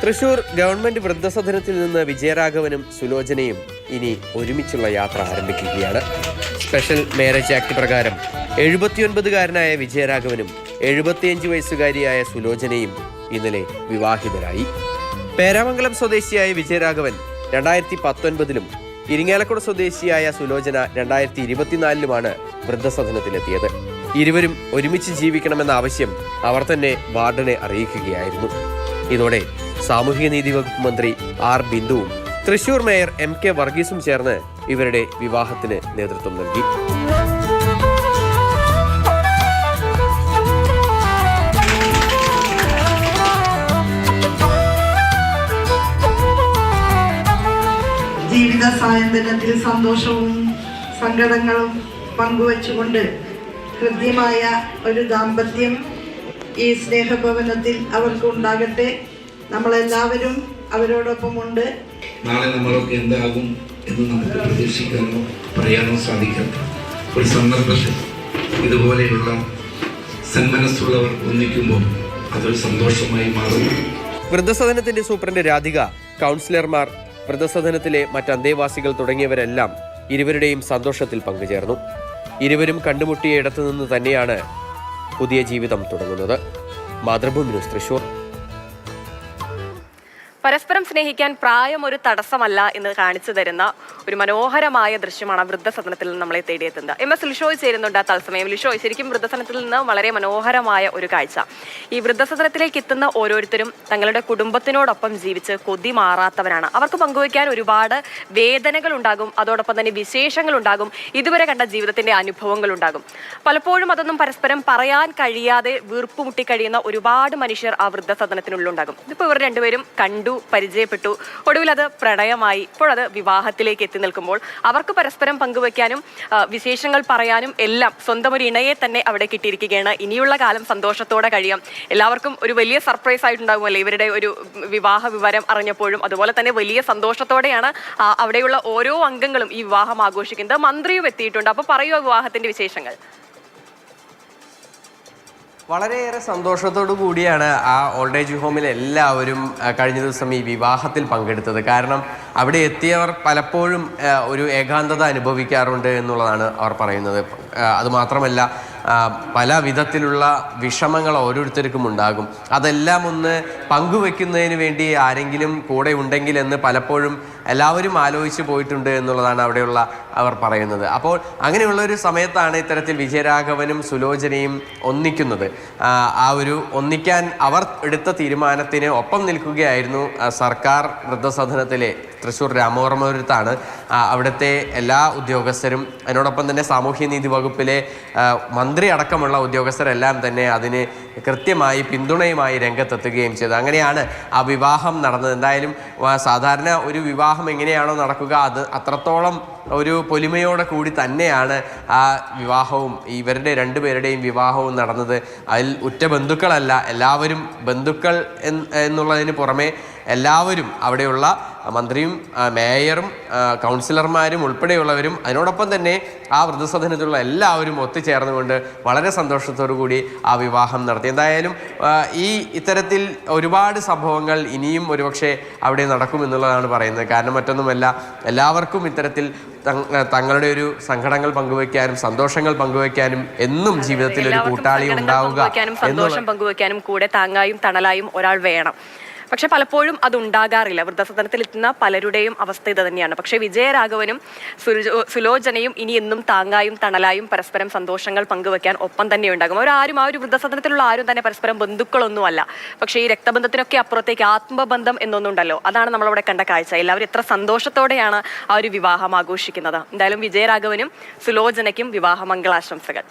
Thrissur government വൃദ്ധസദനത്തിൽ നിന്ന് വിജയരാഘവനും സുലോചനയും ഇനി ഒരുമിച്ചുള്ള യാത്ര ആരംഭിക്കുകയാണ്. സ്പെഷ്യൽ മാരേജ് ആക്ട് പ്രകാരം 79കാരനായ വിജയരാഘവനും 75 വയസ്സുകാരിയായ സുലോചനയും ഇന്നലെ വിവാഹിതരായി. പേരാമംഗലം സ്വദേശിയായ വിജയരാഘവൻ 2019-ലും ഇരിങ്ങാലക്കുട സ്വദേശിയായ സുലോചന 2024-ലുമാണ് വൃദ്ധസദനത്തിലെത്തിയത്. ഇരുവരും ഒരുമിച്ച് ജീവിക്കണമെന്ന ആവശ്യം അവർ തന്നെ വാർഡനെ അറിയിക്കുകയായിരുന്നു. ഇതോടെ സാമൂഹികനീതി വകുപ്പ് മന്ത്രി ആർ ബിന്ദുവും തൃശൂർ മേയർ MK വർഗീസും ചേർന്ന് ഇവരുടെ വിവാഹത്തിന് നേതൃത്വം നൽകി. ജീവിത സായന്തനത്തിൽ സന്തോഷവും സങ്കടങ്ങളും പങ്കുവച്ചുകൊണ്ട് ഹൃദ്യമായ ഒരു ദാമ്പത്യം ഈ സ്നേഹഭവനത്തിൽ അവർക്ക് ഉണ്ടാകട്ടെ. നമ്മളെല്ലാവരും അവരോടൊപ്പമുണ്ട്. നാളെ നമ്മളൊക്കെ എന്താകും എന്ന് നമുക്ക് പ്രതീക്ഷിക്കാനോ പറയാനോ സാധിക്കാത്ത ഒരു സന്ദർഭത്തിൽ ഇതുപോലെയുള്ള സന്മനസ്സുള്ളവർ ഒന്നിക്കുമ്പോൾ അതൊരു സന്തോഷമായി മാറുന്നു. വൃദ്ധസദനത്തിന്റെ സൂപ്രണ്ട് രാധിക, കൗൺസിലർമാർ, വൃദ്ധസദനത്തിലെ മറ്റ് അന്തേവാസികൾ തുടങ്ങിയവരെല്ലാം ഇരുവരുടെയും സന്തോഷത്തിൽ പങ്കുചേർന്നു. ഇരുവരും കണ്ടുമുട്ടിയ ഇടത്തു നിന്ന് തന്നെയാണ് പുതിയ ജീവിതം തുടങ്ങുന്നത്. മാതൃഭൂമി ന്യൂസ്, തൃശൂർ. പരസ്പരം സ്നേഹിക്കാൻ പ്രായം ഒരു തടസ്സമല്ല എന്ന് കാണിച്ചു തരുന്ന ഒരു മനോഹരമായ ദൃശ്യമാണ് വൃദ്ധസദനത്തിൽ നിന്ന് നമ്മളെ തേടിയെത്തുന്നത്. MS ലിഷോയ് ചേരുന്നുണ്ട് തത്സമയം. ലിഷോയ്, ശരിക്കും വൃദ്ധസദനത്തിൽ നിന്ന് വളരെ മനോഹരമായ ഒരു കാഴ്ച. ഈ വൃദ്ധസദനത്തിലേക്ക് എത്തുന്ന ഓരോരുത്തരും തങ്ങളുടെ കുടുംബത്തിനോടൊപ്പം ജീവിച്ച് കൊതി മാറാത്തവരാണ്. അവർക്ക് പങ്കുവയ്ക്കാൻ ഒരുപാട് വേദനകൾ ഉണ്ടാകും, അതോടൊപ്പം തന്നെ വിശേഷങ്ങൾ ഉണ്ടാകും, ഇതുവരെ കണ്ട ജീവിതത്തിന്റെ അനുഭവങ്ങൾ ഉണ്ടാകും. പലപ്പോഴും അതൊന്നും പരസ്പരം പറയാൻ കഴിയാതെ വീർപ്പുമുട്ടി കഴിയുന്ന ഒരുപാട് മനുഷ്യർ ആ വൃദ്ധസദനത്തിനുള്ളിലുണ്ടാകും. ഇതിപ്പോൾ ഇവർ രണ്ടുപേരും കണ്ടു, പരിചയപ്പെട്ടു, ഒടുവിൽ അത് പ്രണയമായി, ഇപ്പോൾ അത് വിവാഹത്തിലേക്ക് എത്തി നിൽക്കുമ്പോൾ അവർക്ക് പരസ്പരം പങ്കുവയ്ക്കാനും വിശേഷങ്ങൾ പറയാനും എല്ലാം സ്വന്തം ഒരു ഇണയെ തന്നെ അവിടെ കിട്ടിയിരിക്കുകയാണ്. ഇനിയുള്ള കാലം സന്തോഷത്തോടെ കഴിയാം. എല്ലാവർക്കും ഒരു വലിയ സർപ്രൈസ് ആയിട്ടുണ്ടാകുമല്ലേ ഇവരുടെ ഒരു വിവാഹ വിവരം അറിഞ്ഞപ്പോഴും. അതുപോലെ തന്നെ വലിയ സന്തോഷത്തോടെയാണ് അവിടെയുള്ള ഓരോ അംഗങ്ങളും ഈ വിവാഹം ആഘോഷിക്കുന്നത്. മന്ത്രിയും എത്തിയിട്ടുണ്ട്. അപ്പോൾ പറയുക വിവാഹത്തിന്റെ വിശേഷങ്ങൾ. വളരെയേറെ സന്തോഷത്തോടു കൂടിയാണ് ആ ഓൾഡ് ഏജ് ഹോമിൽ എല്ലാവരും കഴിഞ്ഞ ദിവസം ഈ വിവാഹത്തിൽ പങ്കെടുത്തത്. കാരണം അവിടെ എത്തിയവർ പലപ്പോഴും ഒരു ഏകാന്തത അനുഭവിക്കാറുണ്ട് എന്നുള്ളതാണ് അവർ പറയുന്നത്. അതുമാത്രമല്ല, പല വിധത്തിലുള്ള വിഷമങ്ങൾ ഓരോരുത്തർക്കും ഉണ്ടാകും. അതെല്ലാം ഒന്ന് പങ്കുവെക്കുന്നതിന് വേണ്ടി ആരെങ്കിലും കൂടെ ഉണ്ടെങ്കിൽ എന്ന് പലപ്പോഴും എല്ലാവരും ആലോചിച്ച് പോയിട്ടുണ്ട് എന്നുള്ളതാണ് അവിടെയുള്ള അവർ പറയുന്നത്. അപ്പോൾ അങ്ങനെയുള്ള ഒരു സമയത്താണ് ഇത്തരത്തിൽ വിജയരാഘവനും സുലോചനയും ഒന്നിക്കുന്നത്. ആ ഒരു ഒന്നിക്കാൻ അവർ എടുത്ത തീരുമാനത്തിന് ഒപ്പം നിൽക്കുകയായിരുന്നു സർക്കാർ വൃദ്ധസദനത്തിലെ തൃശ്ശൂർ രാമവർമ്മപുരത്താണ് അവിടുത്തെ എല്ലാ ഉദ്യോഗസ്ഥരും. അതിനോടൊപ്പം തന്നെ സാമൂഹ്യനീതി വകുപ്പിലെ മന്ത്രി അടക്കമുള്ള ഉദ്യോഗസ്ഥരെല്ലാം തന്നെ അതിന് കൃത്യമായി പിന്തുണയുമായി രംഗത്തെത്തുകയും ചെയ്തു. അങ്ങനെയാണ് ആ വിവാഹം നടന്നത്. എന്തായാലും സാധാരണ ഒരു വിവാഹം എങ്ങനെയാണോ നടക്കുക അത് അത്രത്തോളം ഒരു പൊലിമയോടെ കൂടി തന്നെയാണ് ആ വിവാഹവും ഇവരുടെ രണ്ടുപേരുടെയും വിവാഹവും നടന്നത്. അതിൽ ഉറ്റ ബന്ധുക്കളല്ല, എല്ലാവരും ബന്ധുക്കൾ എന്നുള്ളതിന് പുറമെ എല്ലാവരും അവിടെയുള്ള മന്ത്രിയും മേയറും കൗൺസിലർമാരും ഉൾപ്പെടെയുള്ളവരും അതിനോടൊപ്പം തന്നെ ആ വൃദ്ധസദനത്തിലുള്ള എല്ലാവരും ഒത്തുചേർന്നുകൊണ്ട് വളരെ സന്തോഷത്തോടു കൂടി ആ വിവാഹം നടത്തി. എന്തായാലും ഇത്തരത്തിൽ ഒരുപാട് സംഭവങ്ങൾ ഇനിയും ഒരുപക്ഷെ അവിടെ നടക്കുമെന്നുള്ളതാണ് പറയുന്നത്. കാരണം മറ്റൊന്നുമല്ല, എല്ലാവർക്കും ഇത്തരത്തിൽ തങ്ങളുടെ ഒരു സങ്കടങ്ങൾ പങ്കുവയ്ക്കാനും സന്തോഷങ്ങൾ പങ്കുവയ്ക്കാനും എന്നും ജീവിതത്തിൽ ഒരു കൂട്ടാളി ഉണ്ടാവുക, സന്തോഷം പങ്കുവയ്ക്കാനും കൂടെ താങ്ങായും തണലായും ഒരാൾ വേണം. പക്ഷെ പലപ്പോഴും അത് ഉണ്ടാകാറില്ല. വൃദ്ധസദനത്തിൽ എത്തുന്ന പലരുടെയും അവസ്ഥ ഇത് തന്നെയാണ്. പക്ഷെ വിജയരാഘവനും സുലോചനയും ഇനി എന്നും താങ്ങായും തണലായും പരസ്പരം സന്തോഷങ്ങൾ പങ്കുവെക്കാൻ ഒപ്പം തന്നെ ഉണ്ടാകും. അവരാരും ആ ഒരു വൃദ്ധസദനത്തിലുള്ള ആരും തന്നെ പരസ്പരം ബന്ധുക്കളൊന്നുമല്ല. പക്ഷേ ഈ രക്തബന്ധത്തിനൊക്കെ അപ്പുറത്തേക്ക് ആത്മബന്ധം എന്നൊന്നുണ്ടല്ലോ, അതാണ് നമ്മളവിടെ കണ്ട കാഴ്ച. എല്ലാവരും എത്ര സന്തോഷത്തോടെയാണ് ആ ഒരു വിവാഹം ആഘോഷിക്കുന്നത്. എന്തായാലും വിജയരാഘവനും സുലോചനയ്ക്കും വിവാഹ മംഗളാശംസകൾ.